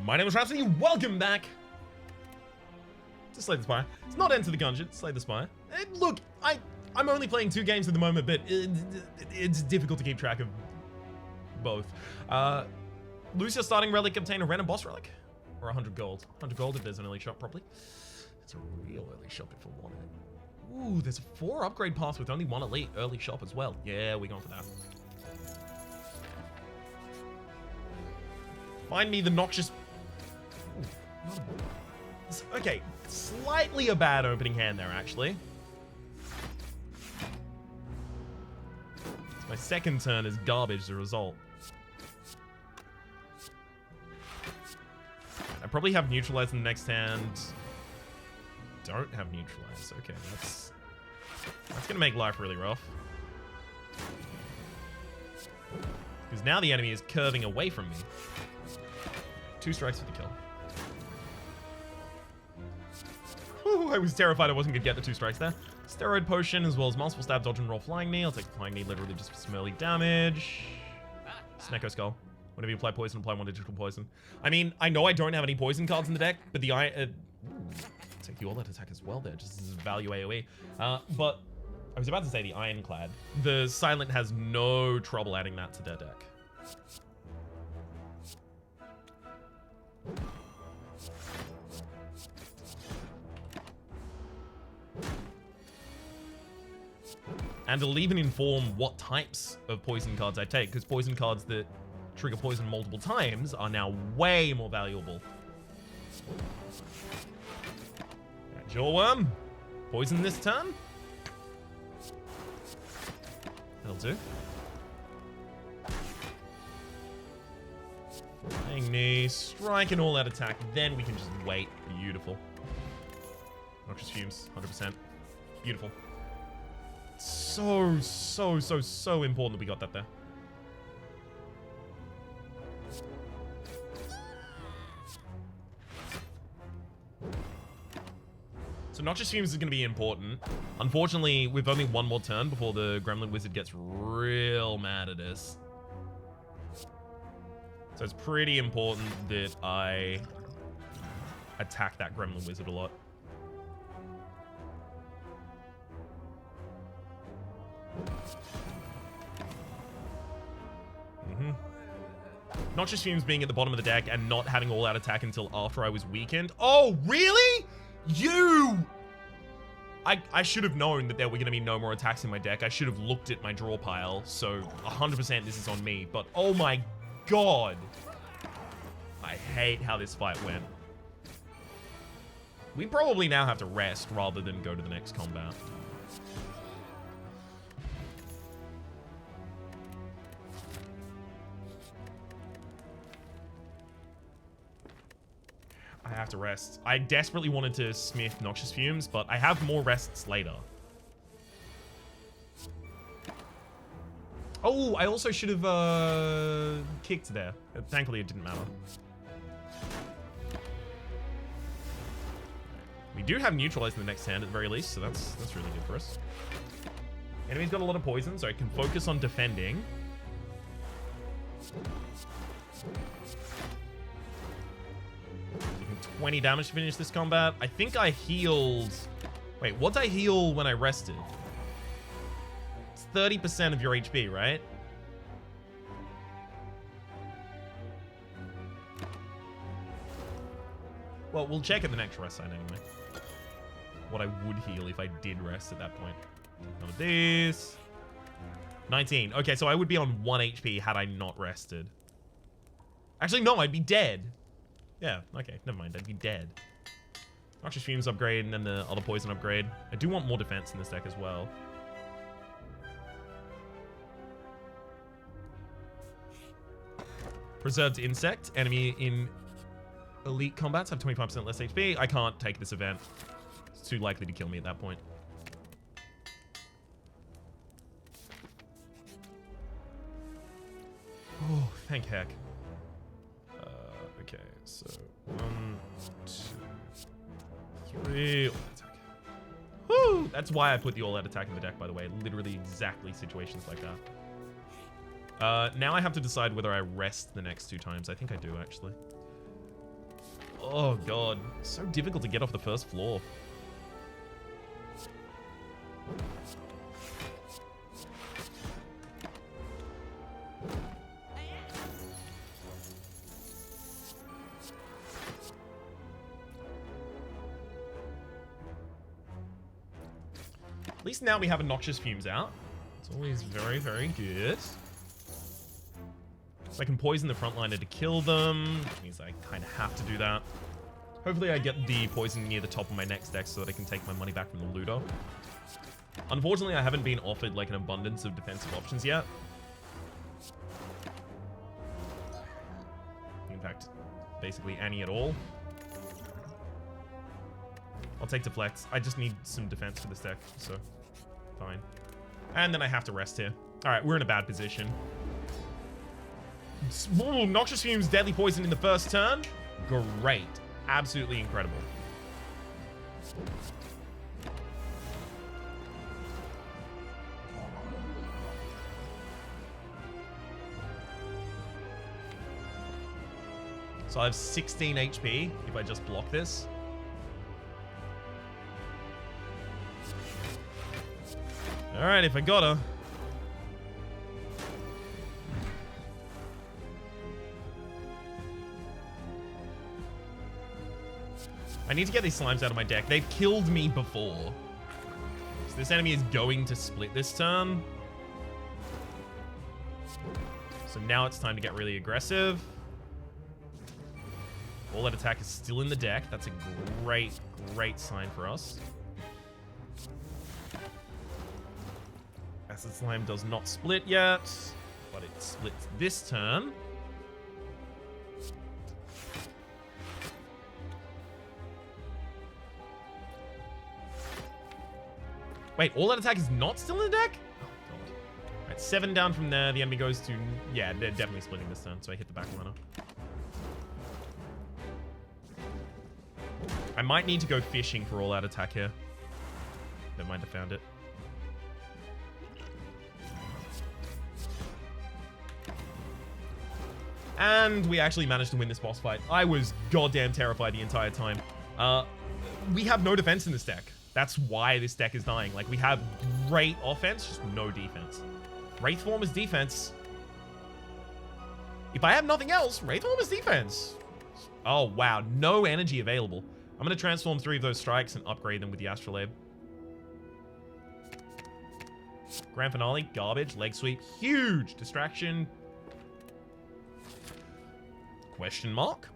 My name is Rhapsody, welcome back to Slay the Spire. It's not Enter the Gungeon, Slay the Spire. Look, I'm only playing 2 games at the moment, but it's difficult to keep track of both. Lose your starting relic, obtain a random boss relic, or 100 gold. 100 gold if there's an early shop properly. It's a real early shop if I want it. Ooh, there's a 4 upgrade path with only 1 elite early shop as well. Yeah, we're going for that. Find me the noxious... Ooh, okay, slightly a bad opening hand there, actually. My second turn is garbage as a result. I probably have neutralize in the next hand. Don't have neutralize. Okay, that's gonna make life really rough. Because now the enemy is curving away from me. 2 strikes for the kill. Whew, I was terrified I wasn't gonna get the 2 strikes there. Steroid potion as well as multiple stab, dodge, and roll flying knee. I'll take the flying knee literally just for some early damage. Snecko Skull. Whenever you apply poison, apply 1 digital poison. I mean, I know I don't have any poison cards in the deck, but the take the all-out attack as well there, just as value AoE. But I was about to say the Ironclad. The Silent has no trouble adding that to their deck. And it'll even inform what types of poison cards I take, because poison cards that trigger poison multiple times are now way more valuable. Jawworm. Poison this turn. That'll do. Flying knee, strike and all-out attack, then we can just wait. Beautiful. Noxious fumes, 100%. Beautiful. So important that we got that there. So Noxious Fumes is going to be important. Unfortunately, we've only 1 more turn before the Gremlin Wizard gets real mad at us. So it's pretty important that I attack that Gremlin Wizard a lot. Noxious Fumes being at the bottom of the deck and not having all-out attack until after I was weakened. Oh, really? You! I should have known that there were going to be no more attacks in my deck. I should have looked at my draw pile, so 100% this is on me. But oh my god. I hate how this fight went. We probably now have to rest rather than go to the next combat. I have to rest. I desperately wanted to smith Noxious Fumes, but I have more rests later. Oh, I also should have kicked there. Thankfully, it didn't matter. We do have neutralize in the next hand at the very least, so that's really good for us. Enemy's got a lot of poison, so I can focus on defending. 20 damage to finish this combat. I think I healed... Wait, what did I heal when I rested? It's 30% of your HP, right? Well, we'll check at the next rest sign anyway. What I would heal if I did rest at that point. None of these. 19. Okay, so I would be on 1 HP had I not rested. Actually, no, I'd be dead. Yeah, okay, never mind, I'd be dead. Noxious Fumes upgrade and then the other poison upgrade. I do want more defense in this deck as well. Preserved Insect. Enemy in elite combats have 25% less HP. I can't take this event. It's too likely to kill me at that point. Oh, thank heck. Okay, so 1, 2, 3. All-out attack. Woo! That's why I put the all-out attack in the deck, by the way. Literally exactly situations like that. Now I have to decide whether I rest the next 2 times. I think I do, actually. Oh god, so difficult to get off the first floor. At least now we have a Noxious Fumes out. It's always very, very good. So I can poison the frontliner to kill them, which means I kind of have to do that. Hopefully I get the poison near the top of my next deck so that I can take my money back from the looter. Unfortunately, I haven't been offered like an abundance of defensive options yet. In fact, basically any at all. I'll take Deflect. I just need some defense for this deck, so fine. And then I have to rest here. All right, we're in a bad position. Ooh, Noxious Fumes, Deadly Poison in the first turn. Great. Absolutely incredible. So I have 16 HP if I just block this. All right, if I got her. I need to get these slimes out of my deck. They've killed me before. So this enemy is going to split this turn. So now it's time to get really aggressive. All that attack is still in the deck. That's a great, great sign for us. Acid Slime does not split yet, but it splits this turn. Wait, all that attack is not still in the deck? Oh, God. All right, 7 down from there. The enemy goes to... Yeah, they're definitely splitting this turn, so I hit the back runner. I might need to go fishing for all that attack here. Never mind, I found it. And we actually managed to win this boss fight. I was goddamn terrified the entire time. We have no defense in this deck. That's why this deck is dying. Like, we have great offense, just no defense. Wraithform is defense. If I have nothing else, Wraithform is defense. Oh, wow. No energy available. I'm going to transform 3 of those strikes and upgrade them with the Astrolabe. Grand Finale, garbage. Leg Sweep, huge. Distraction. Question mark?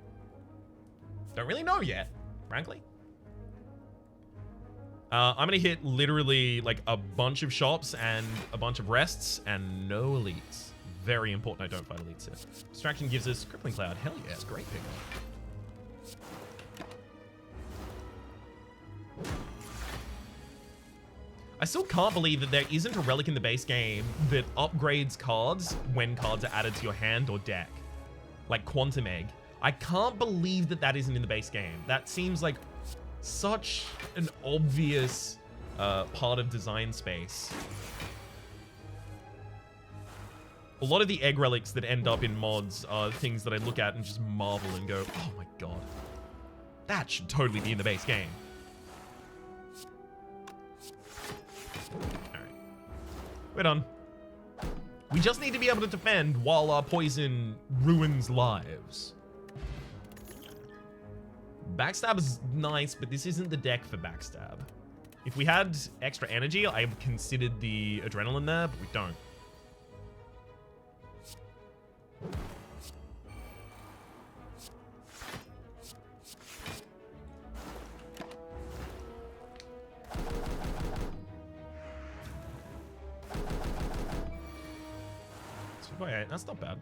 Don't really know yet, frankly. I'm going to hit literally like a bunch of shops and a bunch of rests and no elites. Very important I don't fight elites here. Distraction gives us Crippling Cloud. Hell yeah, it's great pickup. I still can't believe that there isn't a relic in the base game that upgrades cards when cards are added to your hand or deck. Like Quantum Egg. I can't believe that that isn't in the base game. That seems like such an obvious part of design space. A lot of the egg relics that end up in mods are things that I look at and just marvel and go, oh my god. That should totally be in the base game. Alright. We're done. We just need to be able to defend while our poison ruins lives. Backstab is nice, but this isn't the deck for Backstab. If we had extra energy, I would considered the Adrenaline there, but we don't. That's not bad.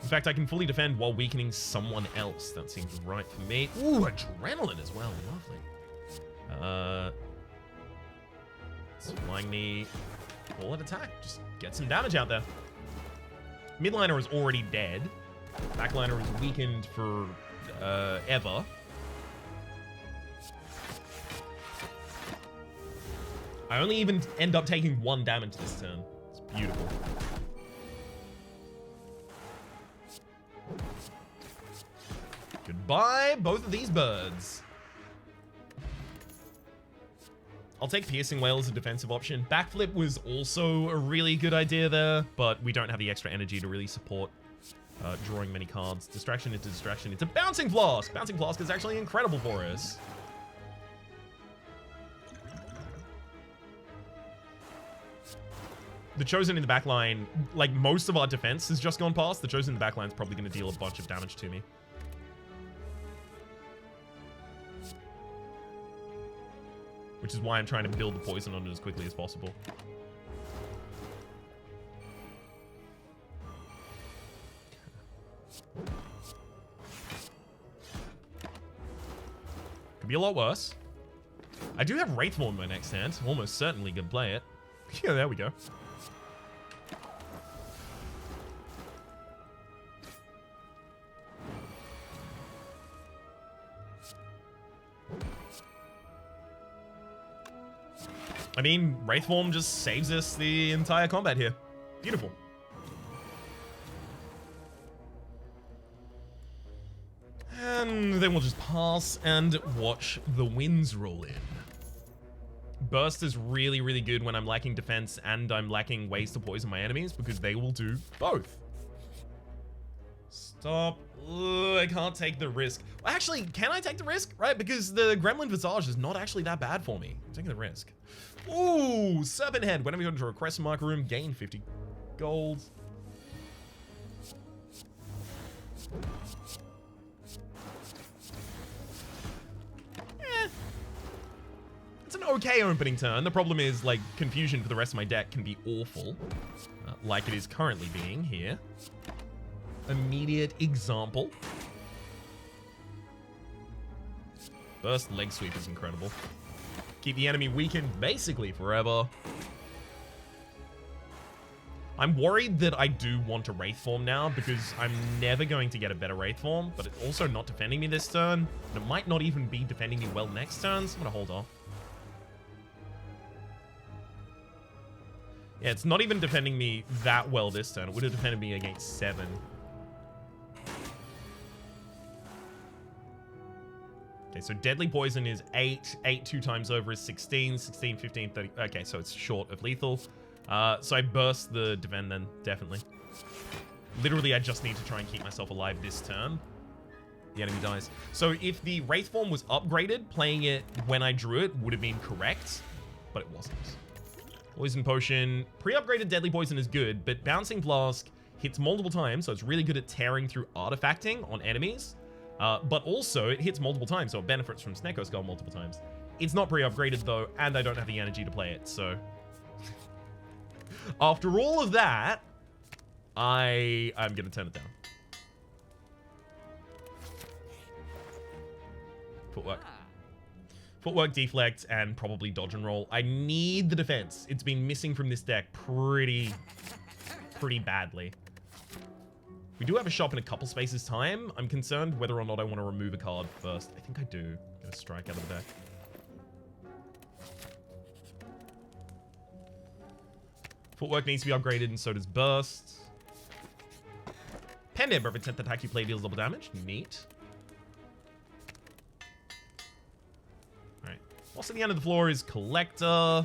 In fact, I can fully defend while weakening someone else. That seems right for me. Ooh, Adrenaline as well. Lovely. It's flying me all at attack. Just get some damage out there. Midliner is already dead. Backliner is weakened for ever. I only even end up taking 1 damage this turn. It's beautiful. Buy both of these birds. I'll take Piercing Whale as a defensive option. Backflip was also a really good idea there, but we don't have the extra energy to really support drawing many cards. Distraction into distraction. It's a Bouncing Flask. Bouncing Flask is actually incredible for us. The Chosen in the backline, like most of our defense has just gone past. The Chosen in the backline is probably going to deal a bunch of damage to me. Which is why I'm trying to build the poison on it as quickly as possible. Could be a lot worse. I do have Wraithform in my next hand. Almost certainly gonna play it. Yeah, there we go. I mean, Wraithform just saves us the entire combat here. Beautiful. And then we'll just pass and watch the winds roll in. Burst is really, really good when I'm lacking defense and I'm lacking ways to poison my enemies because they will do both. Stop. Ugh, I can't take the risk. Actually, can I take the risk? Right, because the Gremlin Visage is not actually that bad for me. I'm taking the risk. Ooh, Serpent Head. Whenever you go into a question mark room, gain 50 gold. It's an okay opening turn. The problem is, like, confusion for the rest of my deck can be awful. Like it is currently being here. Immediate example. Burst Leg Sweep is incredible. Keep the enemy weakened basically forever. I'm worried that I do want a Wraithform now because I'm never going to get a better Wraithform, but it's also not defending me this turn. And it might not even be defending me well next turn, so I'm gonna hold off. Yeah, it's not even defending me that well this turn. It would have defended me against 7. Okay, so Deadly Poison is 8. 8 2 times over is 16. 16, 15, 30. Okay, so it's short of lethal. So I burst the defend then, definitely. Literally, I just need to try and keep myself alive this turn. The enemy dies. So if the Wraithform was upgraded, playing it when I drew it would have been correct, but it wasn't. Poison Potion. Pre-upgraded Deadly Poison is good, but Bouncing Flask hits multiple times, so it's really good at tearing through artifacting on enemies. But also, it hits multiple times, so it benefits from Snecko Skull multiple times. It's not pre-upgraded, though, and I don't have the energy to play it, so... After all of that, I'm gonna turn it down. Footwork. Footwork, deflect, and probably dodge and roll. I need the defense. It's been missing from this deck pretty badly. We do have a shop in a couple spaces time. I'm concerned whether or not I want to remove a card first. I think I do. Get a strike out of the deck. Footwork needs to be upgraded, and so does Burst. Pendant, every 10th attack you play deals double damage. Neat. Alright. What's at the end of the floor is Collector. No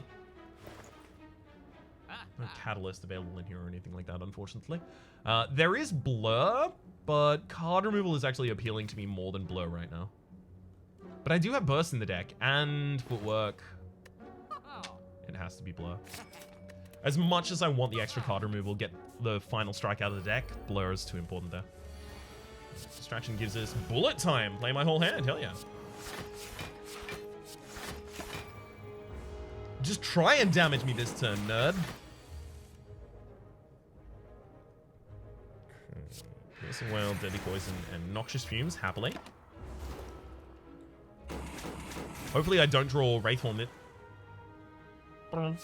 Catalyst available in here or anything like that, unfortunately. There is Blur, but card removal is actually appealing to me more than Blur right now. But I do have Burst in the deck, and Footwork. It has to be Blur. As much as I want the extra card removal, get the final strike out of the deck, Blur is too important there. Distraction gives us bullet time. Play my whole hand, hell yeah. Just try and damage me this turn, nerd. Piercing Whale, Deadly Poison, and Noxious Fumes, happily. Hopefully I don't draw Wraithform it. I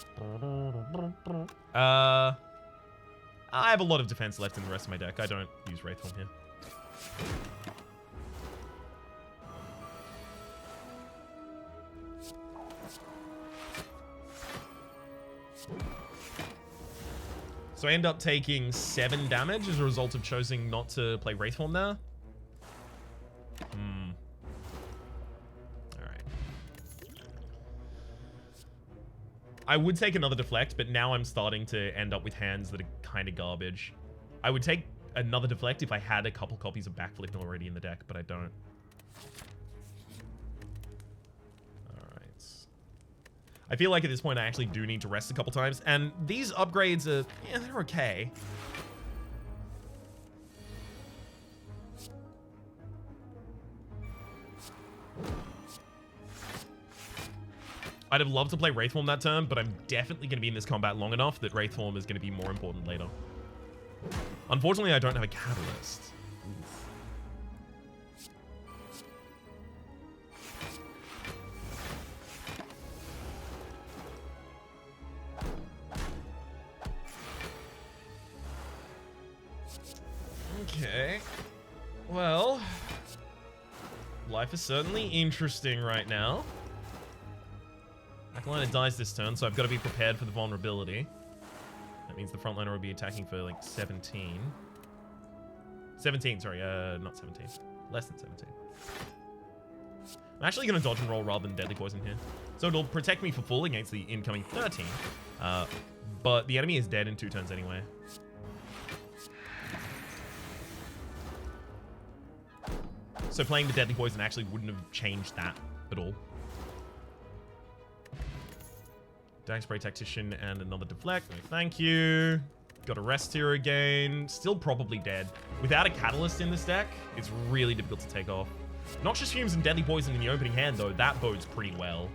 have a lot of defense left in the rest of my deck. I don't use Wraithform here. So I end up taking 7 damage as a result of choosing not to play Wraithform there. I would take another deflect, but now I'm starting to end up with hands that are kind of garbage. I would take another deflect if I had a couple copies of backflip already in the deck, but I don't. Alright. I feel like at this point I actually do need to rest a couple times, and these upgrades are, yeah, they're okay. I'd have loved to play Wraithform that turn, but I'm definitely going to be in this combat long enough that Wraithform is going to be more important later. Unfortunately, I don't have a Catalyst. Okay. Well, life is certainly interesting right now. Backliner dies this turn, so I've got to be prepared for the vulnerability. That means the frontliner will be attacking for like 17. 17, sorry, not 17. Less than 17. I'm actually going to dodge and roll rather than Deadly Poison here. So it'll protect me for full against the incoming 13. But the enemy is dead in 2 turns anyway. So playing the Deadly Poison actually wouldn't have changed that at all. Dag Spray Tactician and another deflect. No, thank you. Got a rest here again. Still probably dead. Without a Catalyst in this deck, it's really difficult to take off. Noxious Fumes and Deadly Poison in the opening hand, though, that bodes pretty well.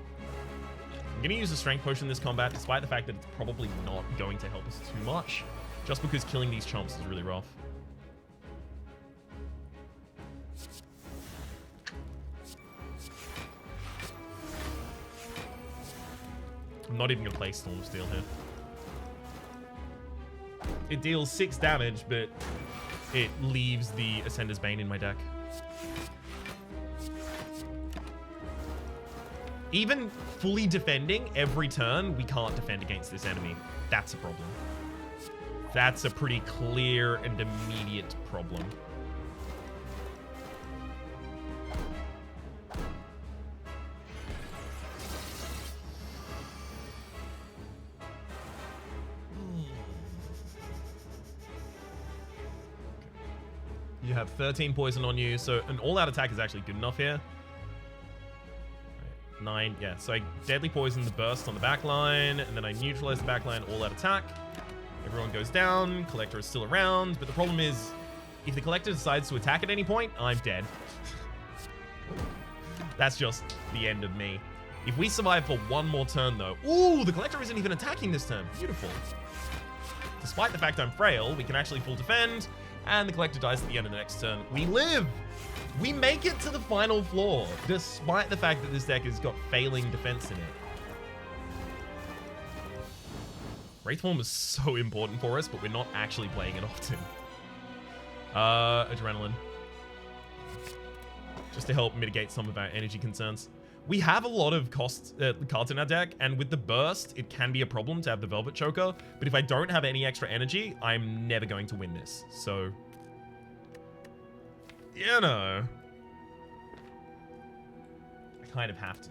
I'm going to use a Strength Potion in this combat, despite the fact that it's probably not going to help us too much, just because killing these chumps is really rough. I'm not even going to play Storm Steel here. It deals 6 damage, but it leaves the Ascender's Bane in my deck. Even fully defending every turn, we can't defend against this enemy. That's a problem. That's a pretty clear and immediate problem. You have 13 poison on you, so an all-out attack is actually good enough here. 9, yeah. So I deadly poison the burst on the back line, and then I neutralize the back line, all-out attack. Everyone goes down, Collector is still around, but the problem is, if the Collector decides to attack at any point, I'm dead. That's just the end of me. If we survive for one more turn, though... Ooh, the Collector isn't even attacking this turn. Beautiful. Despite the fact I'm frail, we can actually full defend, and the Collector dies at the end of the next turn. We live! We make it to the final floor, despite the fact that this deck has got failing defense in it. Wraithform is so important for us, but we're not actually playing it often. Adrenaline. Just to help mitigate some of our energy concerns. We have a lot of cards in our deck, and with the burst, it can be a problem to have the Velvet Choker, but if I don't have any extra energy, I'm never going to win this, so... You know... I kind of have to.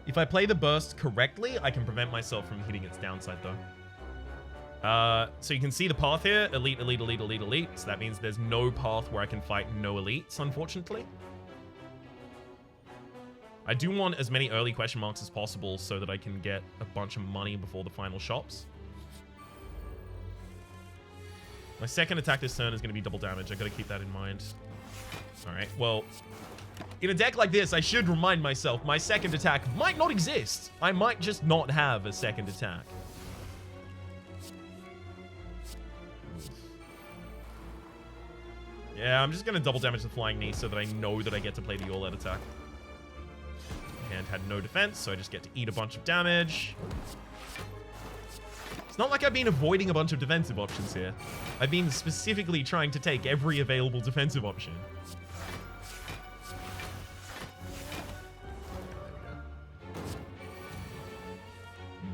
If I play the burst correctly, I can prevent myself from hitting its downside, though. So you can see the path here, elite, elite, elite, elite, elite, so that means there's no path where I can fight no elites, unfortunately. I do want as many early question marks as possible so that I can get a bunch of money before the final shops. My second attack this turn is going to be double damage. I got to keep that in mind. All right, well, in a deck like this, I should remind myself my second attack might not exist. I might just not have a second attack. Yeah, I'm just going to double damage the Flying Knee so that I know that I get to play the all-out attack. Hand had no defense, so I just get to eat a bunch of damage. It's not like I've been avoiding a bunch of defensive options here. I've been specifically trying to take every available defensive option.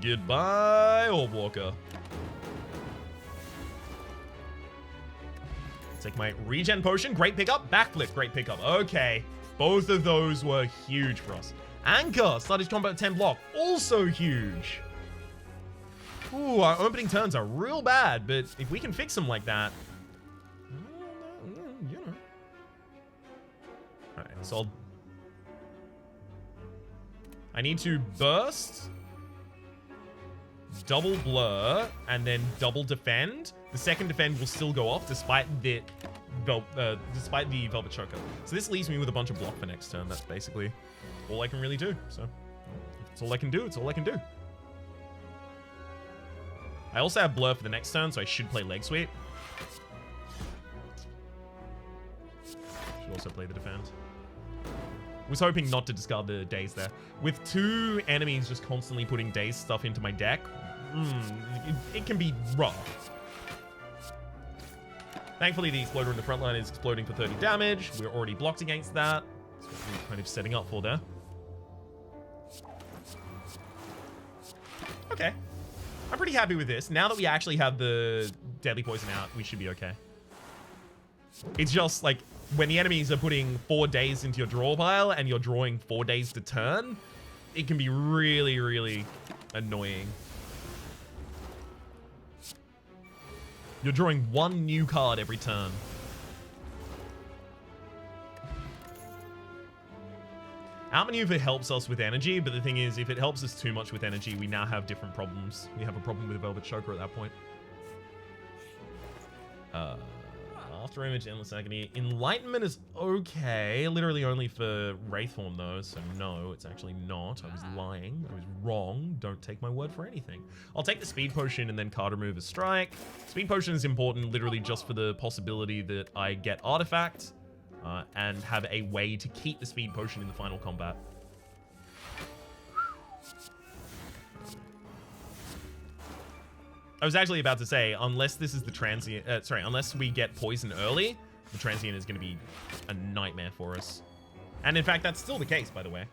Goodbye, Orb Walker. Take my regen potion. Great pickup. Backflip. Great pickup. Okay. Both of those were huge for us. Anchor, started combat at 10 block. Also huge. Ooh, our opening turns are real bad, but if we can fix them like that, you know. Alright, so I need to burst, double blur, and then double defend. The second defend will still go off despite the Velvet Choker. So this leaves me with a bunch of block for next turn. That's basically all I can really do. So it's all I can do. It's all I can do. I also have blur for the next turn, so I should play leg sweep. Should also play the defend. Was hoping not to discard the daze there. With two enemies just constantly putting daze stuff into my deck, it can be rough. Thankfully, the exploder in the front line is exploding for 30 damage. We're already blocked against that. That's what we're kind of setting up for there. Okay. I'm pretty happy with this. Now that we actually have the deadly poison out, we should be okay. It's just like when the enemies are putting 4 days into your draw pile and you're drawing 4 days to turn, it can be really, really annoying. You're drawing 1 new card every turn. Outmaneuver helps us with energy, but the thing is, if it helps us too much with energy, we now have different problems. We have a problem with Velvet Choker at that point. After Image, Endless Agony. Enlightenment is okay. Literally only for Wraithform, though, so no, it's actually not. I was lying. I was wrong. Don't take my word for anything. I'll take the Speed Potion and then card remove a strike. Speed Potion is important literally just for the possibility that I get Artifact and have a way to keep the Speed Potion in the final combat. I was actually about to say, unless this is the transient, unless we get poison early, the transient is going to be a nightmare for us. And in fact, that's still the case, by the way.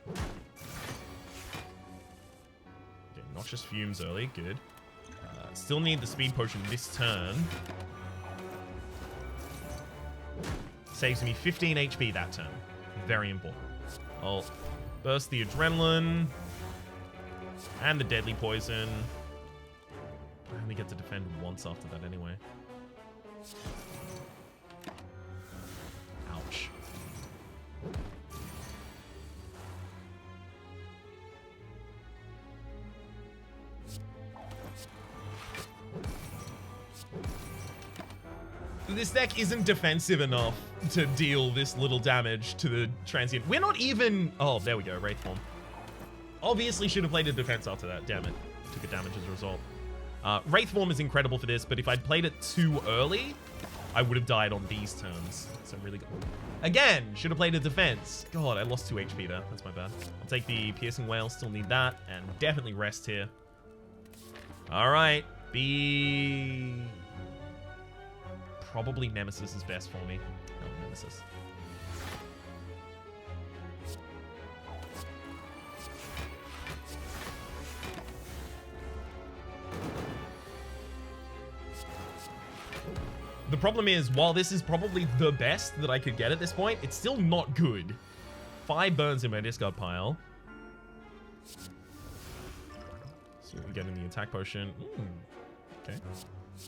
Okay, Noxious Fumes early, good. Still need the Speed Potion this turn. Saves me 15 HP that turn. Very important. I'll burst the Adrenaline and the Deadly Poison. I only get to defend once after that anyway. Ouch. This deck isn't defensive enough to deal this little damage to the transient. We're not even... Oh, there we go, Wraithform. Obviously should have played a defense after that. Damn it. Took a damage as a result. Wraithform is incredible for this, but if I'd played it too early, I would have died on these turns. So I'm really good. Again, should have played a defense. God, I lost 2 HP there. That's my bad. I'll take the Piercing Wail, still need that, and definitely rest here. Alright, probably Nemesis is best for me. Oh, Nemesis. The problem is, while this is probably the best that I could get at this point, it's still not good. 5 burns in my discard pile. See what we get in the attack potion. Okay.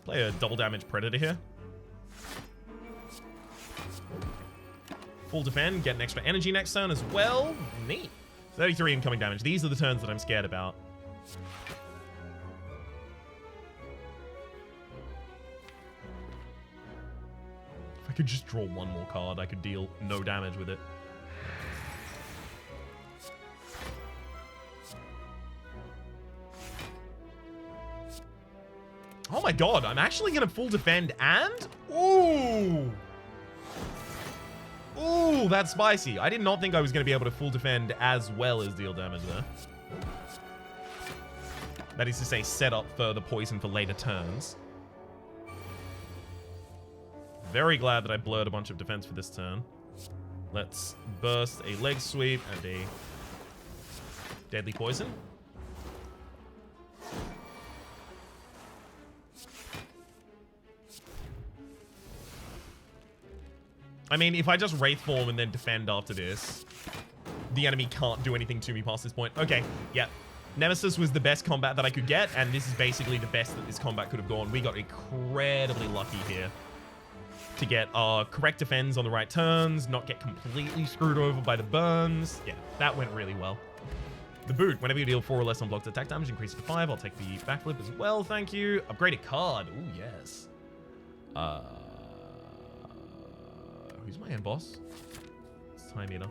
Play a double damage Predator here. Full defend, get an extra energy next turn as well. Neat. 33 incoming damage. These are the turns that I'm scared about. If I could just draw 1 more card, I could deal no damage with it. Oh my god, I'm actually gonna full defend and... Ooh! Ooh, that's spicy. I did not think I was gonna be able to full defend as well as deal damage there. That is to say, set up for the poison for later turns. Very glad that I blurred a bunch of defense for this turn. Let's burst a leg sweep and a deadly poison. I mean, if I just Wraithform and then defend after this, the enemy can't do anything to me past this point. Okay, yeah. Nemesis was the best combat that I could get, and this is basically the best that this combat could have gone. We got incredibly lucky here to get our correct defense on the right turns, not get completely screwed over by the burns. Yeah, that went really well. The boot, whenever you deal 4 or less on blocked attack damage, increase it to 5. I'll take the backflip as well, thank you. Upgraded card, ooh, yes. Who's my end boss? It's Time Eater.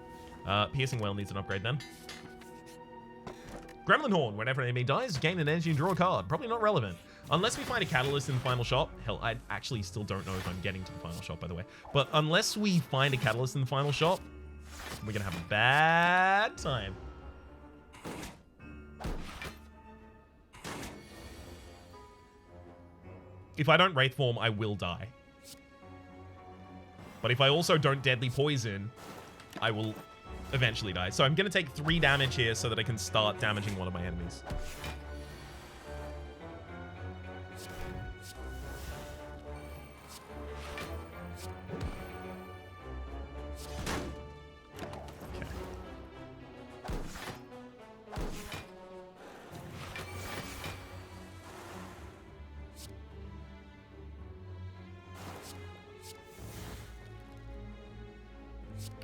Piercing Well needs an upgrade then. Gremlin Horn, whenever an enemy dies, gain an energy and draw a card. Probably not relevant. Unless we find a catalyst in the final shop. Hell, I actually still don't know if I'm getting to the final shop, by the way. But unless we find a catalyst in the final shop, we're gonna have a bad time. If I don't Wraith Form, I will die. But if I also don't Deadly Poison, I will eventually die. So I'm going to take 3 damage here so that I can start damaging one of my enemies. Okay.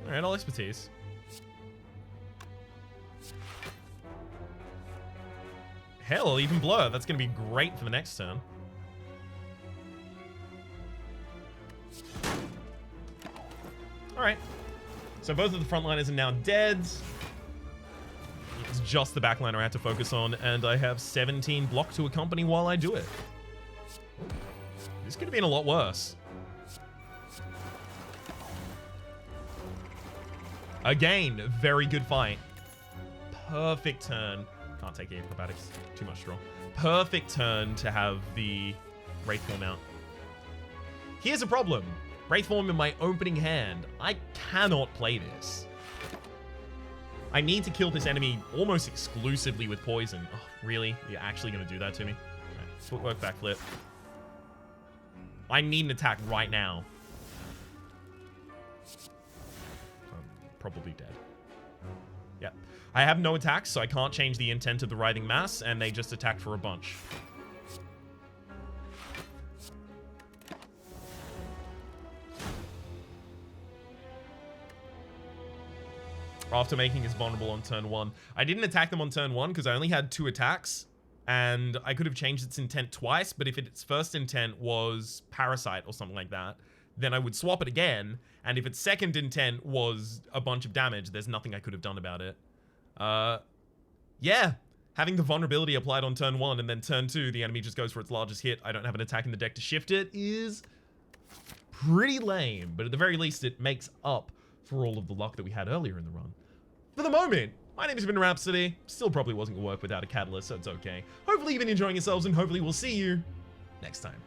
All right, all expertise. Hell, even Blur. That's going to be great for the next turn. Alright. So both of the frontliners are now dead. It's just the backliner I had to focus on, and I have 17 block to accompany while I do it. This could have been a lot worse. Again, very good fight. Perfect turn. Can't take the acrobatics. Too much draw. Perfect turn to have the Wraith Form out. Here's a problem. Wraith Form in my opening hand. I cannot play this. I need to kill this enemy almost exclusively with poison. Oh, really? You're actually going to do that to me? Right. Footwork, backflip. I need an attack right now. I'm probably dead. Yep. I have no attacks, so I can't change the intent of the writhing mass, and they just attack for a bunch. After making us vulnerable on turn 1. I didn't attack them on turn 1 because I only had 2 attacks, and I could have changed its intent twice, but if its first intent was Parasite or something like that, then I would swap it again, and if its second intent was a bunch of damage, there's nothing I could have done about it. Yeah, having the vulnerability applied on turn 1 and then turn 2, the enemy just goes for its largest hit. I don't have an attack in the deck to shift it is pretty lame, but at the very least, it makes up for all of the luck that we had earlier in the run. For the moment, my name has been Rhapsody. Still probably wasn't going to work without a catalyst, so it's okay. Hopefully you've been enjoying yourselves, and hopefully we'll see you next time.